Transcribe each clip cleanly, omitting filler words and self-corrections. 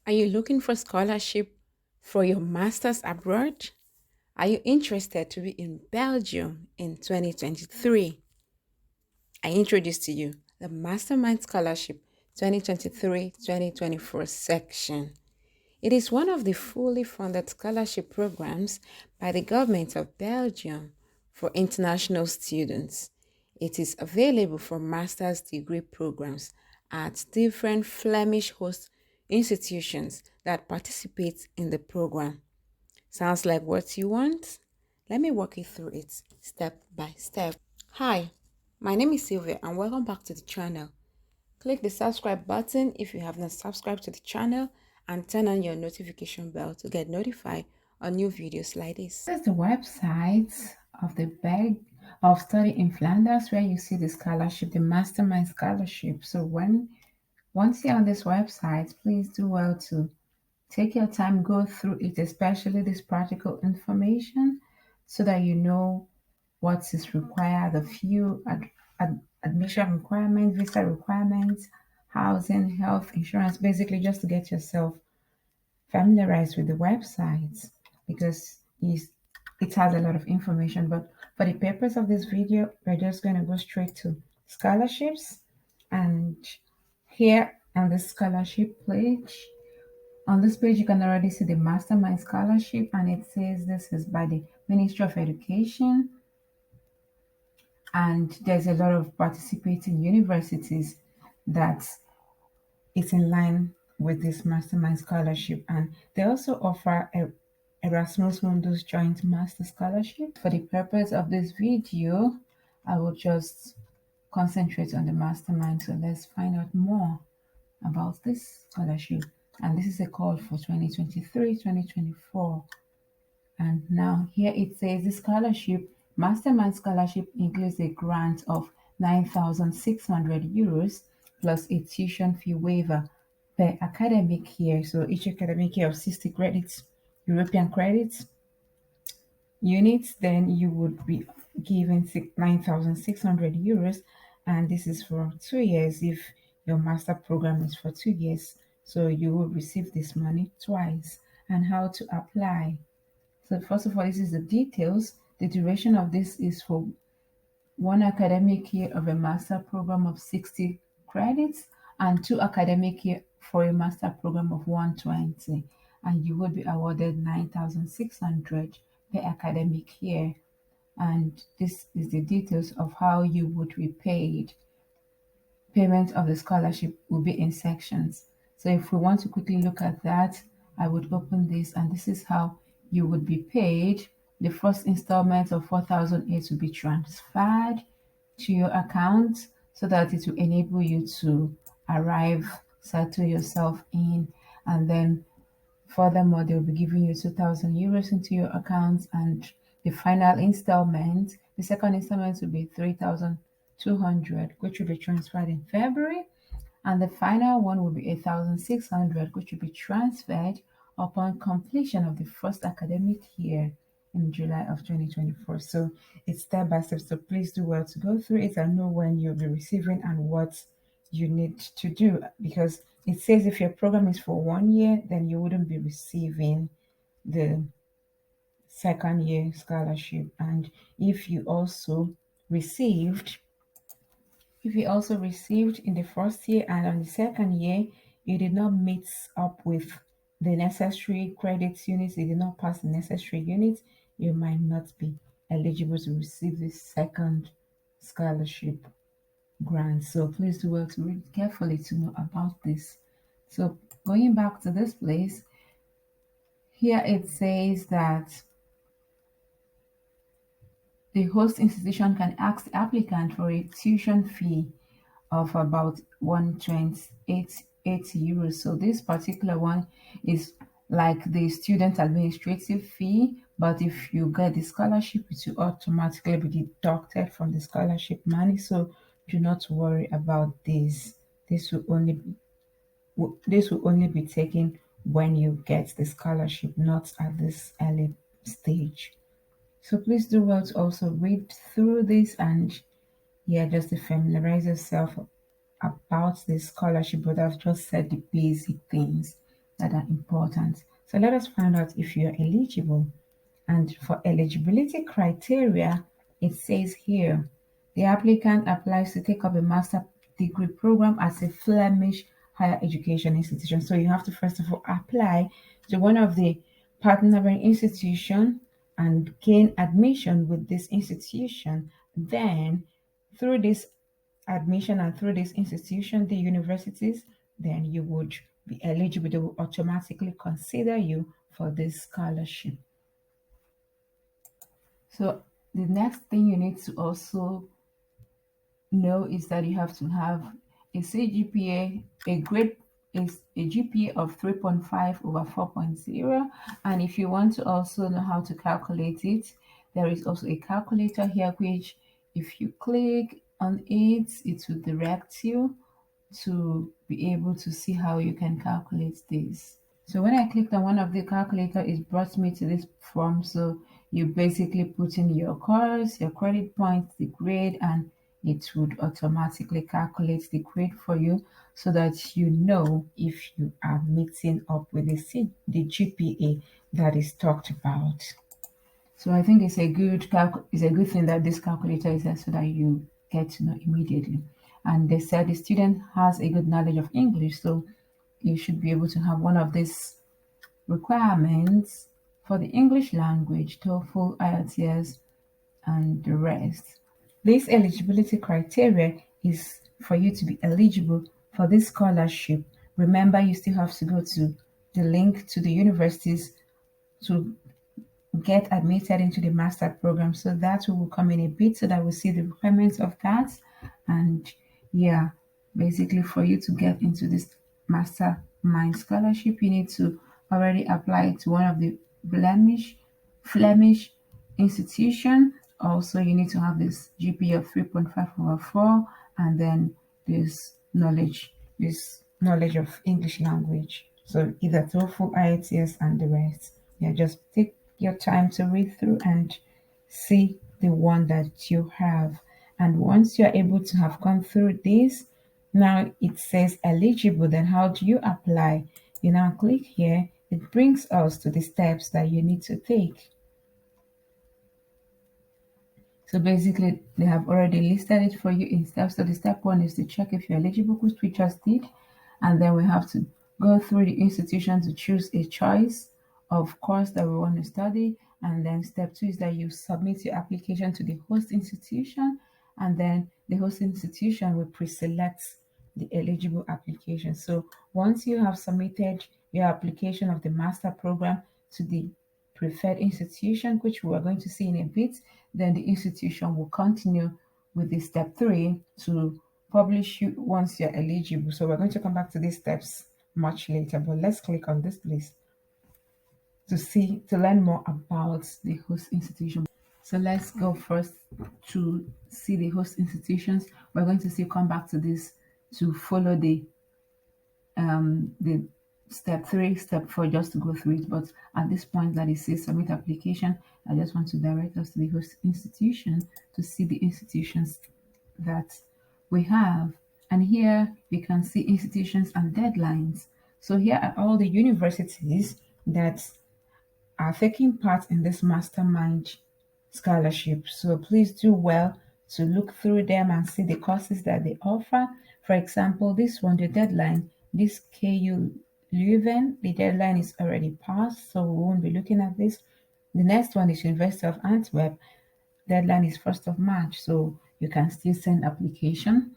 Are you looking for scholarship for your master's abroad? Are you interested to be in Belgium in 2023? I introduce to you the Mastermind Scholarship 2023-2024 section. It is one of the fully funded scholarship programs by the government of Belgium for international students. It is available for master's degree programs at different Flemish host institutions that participate in the program. Sounds like what you want? Let me walk you through it step by step. Hi, my name is Sylvia and welcome back to the channel. Click the subscribe button if you have not subscribed to the channel and turn on your notification bell to get notified on new videos like this. This is the website of the Beg of Study in Flanders where you see the scholarship, the Mastermind Scholarship. So once you're on this website, please do well to take your time, go through it, especially this practical information, so that you know what is required of you, admission requirements, visa requirements, housing, health insurance, basically just to get yourself familiarized with the website because it has a lot of information. But for the purpose of this video, we're just going to go straight to scholarships. And here on the scholarship page, on this page, you can already see the Mastermind Scholarship, and it says this is by the Ministry of Education. And there's a lot of participating universities that is in line with this Mastermind Scholarship. And they also offer a Erasmus Mundus Joint Master Scholarship. For the purpose of this video, I will just concentrate on the Mastermind. So let's find out more about this scholarship. And this is a call for 2023-2024. And now here it says the scholarship, Mastermind Scholarship includes a grant of 9,600 euros plus a tuition fee waiver per academic year. So each academic year of 60 credits, European credits, units, then you would be given 9,600 euros. And this is for 2 years if your master program is for 2 years. So you will receive this money twice. And how to apply. So first of all, this is the details. The duration of this is for one academic year of a master program of 60 credits and 2 academic year for a master program of 120. And you would be awarded 9,600 per academic year. And this is the details of how you would be paid. Payment of the scholarship will be in sections. So if we want to quickly look at that, I would open this and this is how you would be paid. The first installment of 4,008 will be transferred to your account so that it will enable you to arrive, settle yourself in, and then furthermore, they'll be giving you 2,000 euros into your account, and the final installment, the second installment will be 3,200, which will be transferred in February, and the final one will be 8,600, which will be transferred upon completion of the first academic year in July of 2024. So it's step by step. So please do well to go through it and know when you'll be receiving and what you need to do, because it says if your program is for 1 year, then you wouldn't be receiving the second year scholarship. And if you also received in the first year and on the second year, you did not meet up with the necessary credits units, you did not pass the necessary units, you might not be eligible to receive the second scholarship grant. So please do well to read carefully to know about this. So going back to this place, here it says that the host institution can ask the applicant for a tuition fee of about 128 euros. So this particular one is like the student administrative fee, but if you get the scholarship, it will automatically be deducted from the scholarship money. So do not worry about this. This will only be taken when you get the scholarship, not at this early stage. So please do well to also read through this and yeah, just to familiarize yourself about the scholarship, but I've just said the basic things. that are important. So let us find out if you're eligible. And for eligibility criteria, it says here the applicant applies to take up a master degree program at a Flemish higher education institution. So you have to first of all apply to one of the partnering institution and gain admission with this institution. Then through this admission and through this institution, the universities, then you would be eligible. They will automatically consider you for this scholarship. So the next thing you need to also know is that you have to have a CGPA, a grade is a GPA of 3.5 over 4.0. And if you want to also know how to calculate it, there is also a calculator here, which if you click on it, it will direct you to be able to see how you can calculate this. So when I clicked on one of the calculator, it brought me to this form. So you basically put in your course, your credit points, the grade, and it would automatically calculate the grade for you so that you know if you are meeting up with the GPA that is talked about. So I think it's a good thing that this calculator is there so that you get to know immediately. And they said the student has a good knowledge of English, so you should be able to have one of these requirements for the English language, TOEFL, IELTS, and the rest. This eligibility criteria is for you to be eligible for this scholarship. Remember, you still have to go to the link to the universities to get admitted into the master program. So that will come in a bit so that we'll see the requirements of that. And yeah, basically for you to get into this mastermind scholarship, you need to already apply to one of the Flemish institution. Also, you need to have this GPA of 3.5 over 4 and then this knowledge of English language. So either TOEFL, IELTS, and the rest. Yeah, just take your time to read through and see the one that you have. And once you're able to have gone through this, now it says eligible. Then how do you apply? You now click here. It brings us to the steps that you need to take. So basically, they have already listed it for you in steps. So the step one is to check if you're eligible, which we just did. And then we have to go through the institution to choose a choice of course that we want to study. And then step two is that you submit your application to the host institution. And then the host institution will pre-select the eligible application. So once you have submitted your application of the master program to the preferred institution, which we are going to see in a bit, then the institution will continue with the step three to publish you once you're eligible. So we're going to come back to these steps much later, but let's click on this please to learn more about the host institution. So let's go first to see the host institutions. We're going to see come back to this to follow the step three, step four, just to go through it. But at this point that it says submit application, I just want to direct us to the host institution to see the institutions that we have. And here we can see institutions and deadlines. So here are all the universities that are taking part in this mastermind scholarship. So please do well to look through them and see the courses that they offer. For example, this one, the deadline, this KU Leuven, the deadline is already passed, so we won't be looking at this. The next one is University of Antwerp. Deadline is 1st of March, so you can still send application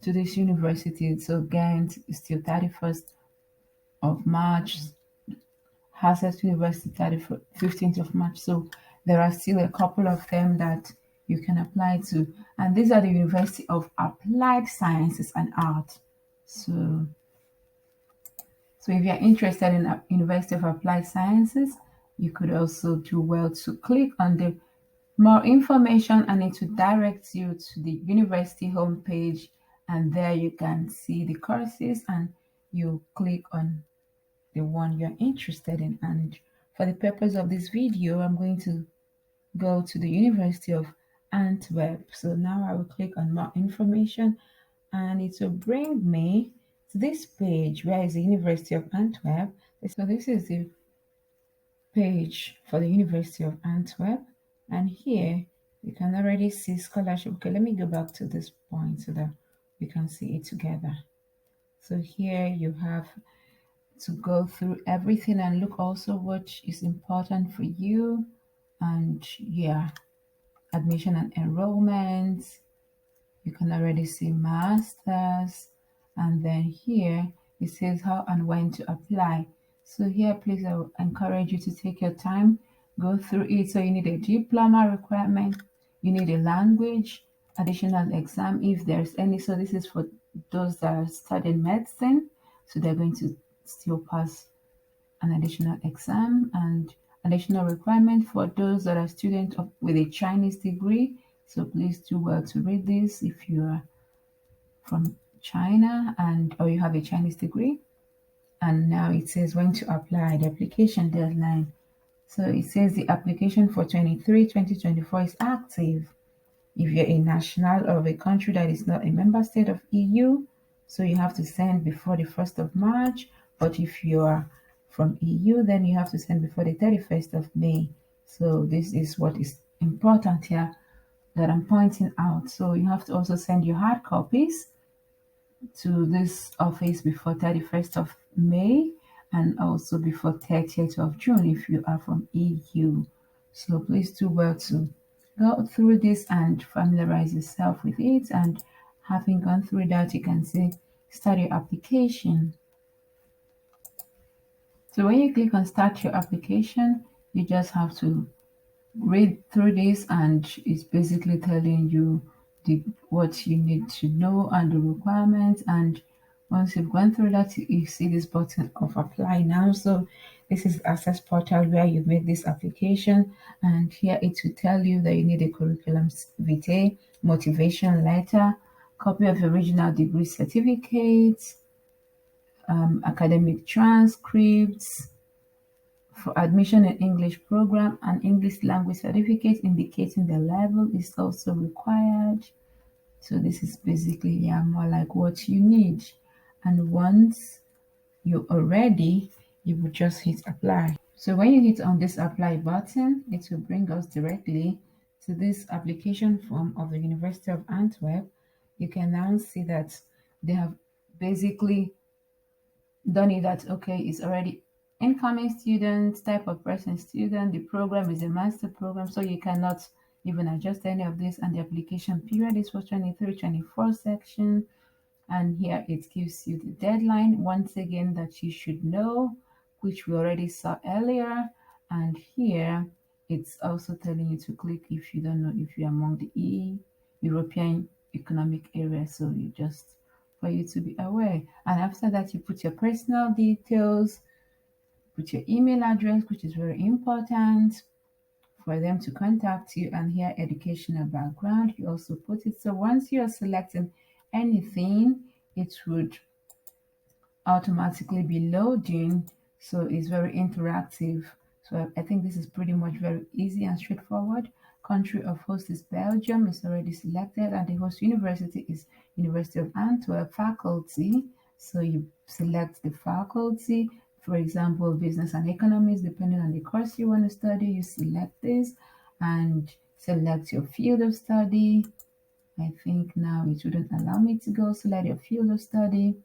to this university. So Ghent is still 31st of March, Hazard University 15th of March. So there are still a couple of them that you can apply to. And these are the University of Applied Sciences and Art. So if you're interested in University of Applied Sciences, you could also do well to click on the more information and it will direct you to the university homepage, and there you can see the courses and you click on the one you're interested in. And for the purpose of this video, I'm going to go to the University of Antwerp. So now I will click on more information and it will bring me to this page where is the University of Antwerp. So this is the page for the University of Antwerp, and here you can already see scholarship. Okay, let me go back to this point so that we can see it together. So here you have to go through everything and look also what is important for you, and yeah, admission and enrollment. You can already see masters, and then here it says how and when to apply. So here, please, I will encourage you to take your time, go through it. So you need a diploma requirement, you need a language, additional exam if there's any. So this is for those that are studying medicine, so they're going to still pass an additional exam, and additional requirement for those that are students with a Chinese degree. So please do well to read this if you are from China and or you have a Chinese degree. And now it says when to apply, the application deadline. So it says the application for 2024 is active if you're a national of a country that is not a member state of EU, so you have to send before the 1st of March. But if you are from EU, then you have to send before the 31st of May. So this is what is important here that I'm pointing out. So you have to also send your hard copies to this office before 31st of May and also before 30th of June if you are from EU. So please do well to go through this and familiarize yourself with it. And having gone through that, you can say start your application. So when you click on start your application, you just have to read through this, and it's basically telling you what you need to know and the requirements. And once you've gone through that, you see this button of apply now. So this is access portal where you make this application, and here it will tell you that you need a curriculum vitae, motivation letter, copy of your original degree certificate, academic transcripts, for admission in English program, an English language certificate indicating the level is also required. So this is basically, yeah, more like what you need. And once you are ready, you will just hit apply. So when you hit on this apply button, it will bring us directly to this application form of the University of Antwerp. You can now see that they have basically done it that okay, it's already incoming student, type of person student, the program is a master program, so you cannot even adjust any of this. And the application period is for 23-24 section, and here it gives you the deadline once again that you should know, which we already saw earlier. And here it's also telling you to click if you don't know if you're among the European Economic Area, so you just for you to be aware. And after that, you put your personal details, put your email address, which is very important for them to contact you, and here educational background, you also put it. So once you are selecting anything, it would automatically be loading, so it's very interactive. So I think this is pretty much very easy and straightforward. Country of host is Belgium, is already selected, and the host university is University of Antwerp. Faculty, so you select the faculty, for example business and economics, depending on the course you want to study, you select this and select your field of study. I think now it wouldn't allow me to go select your field of study,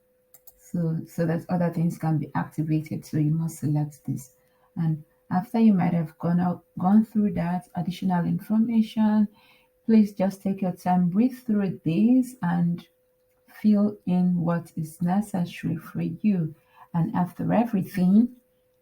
so that other things can be activated. So you must select this. And after you might have gone through that additional information, please just take your time, read through this and fill in what is necessary for you. And after everything,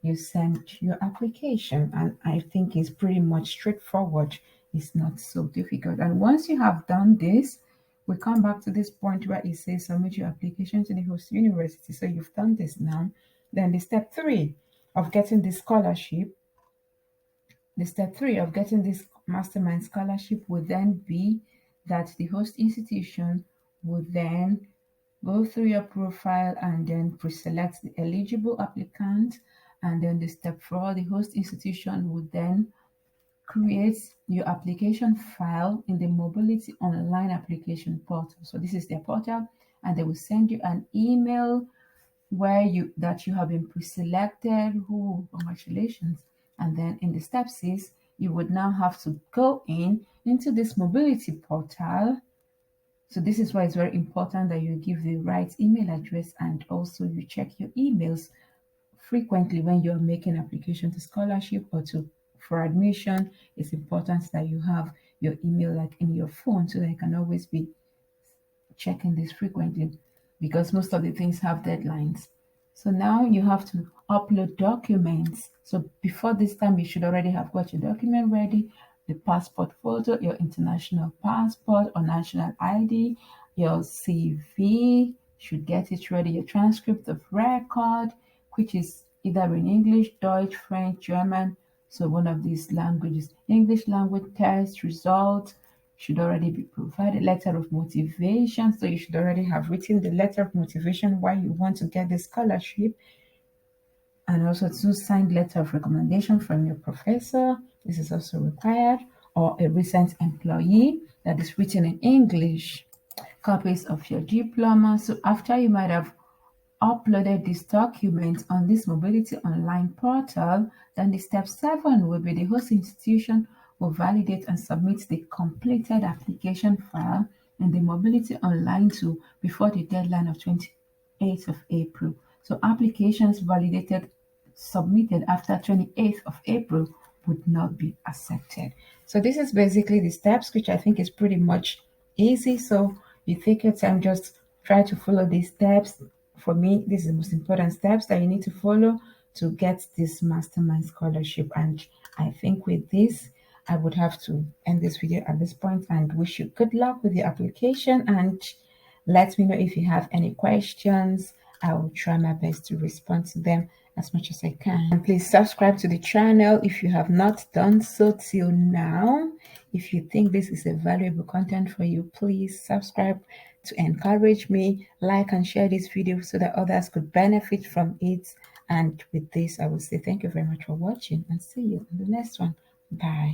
you send your application. And I think it's pretty much straightforward. It's not so difficult. And once you have done this, we come back to this point where it says submit your application to the host university. So you've done this now. Then the step three of getting this mastermind scholarship would then be that the host institution would then go through your profile and then pre-select the eligible applicant. And then the step four, the host institution would then create your application file in the mobility online application portal. So this is their portal, and they will send you an email where you have been pre-selected. Who, congratulations. And then in the step 6, you would now have to go into this mobility portal. So this is why it's very important that you give the right email address, and also you check your emails frequently when you're making application to scholarship or to for admission. It's important that you have your email like in your phone, so that you can always be checking this frequently, because most of the things have deadlines. So now you have to upload documents. So before this time, you should already have got your document ready: the passport photo, your international passport or national ID, your CV, should get it ready, your transcript of record, which is either in English, Dutch, French, German. So one of these languages. English language test result should already be provided. Letter of motivation. So you should already have written the letter of motivation why you want to get the scholarship, and also two signed letter of recommendation from your professor. This is also required, or a recent employee that is written in English. Copies of your diploma. So after you might have uploaded this document on this mobility online portal, then the step 7 will be the host institution will validate and submit the completed application file in the mobility online tool before the deadline of 28th of April. So applications validated submitted after 28th of April would not be accepted. So this is basically the steps, which I think is pretty much easy. So you take your time, just try to follow these steps. For me, this is the most important steps that you need to follow to get this mastermind scholarship. And I think with this, I would have to end this video at this point and wish you good luck with your application, and let me know if you have any questions. I will try my best to respond to them as much as I can. And please subscribe to the channel if you have not done so till now. If you think this is a valuable content for you, please subscribe to encourage me. Like and share this video so that others could benefit from it. And with this, I will say thank you very much for watching, and see you in the next one. Bye.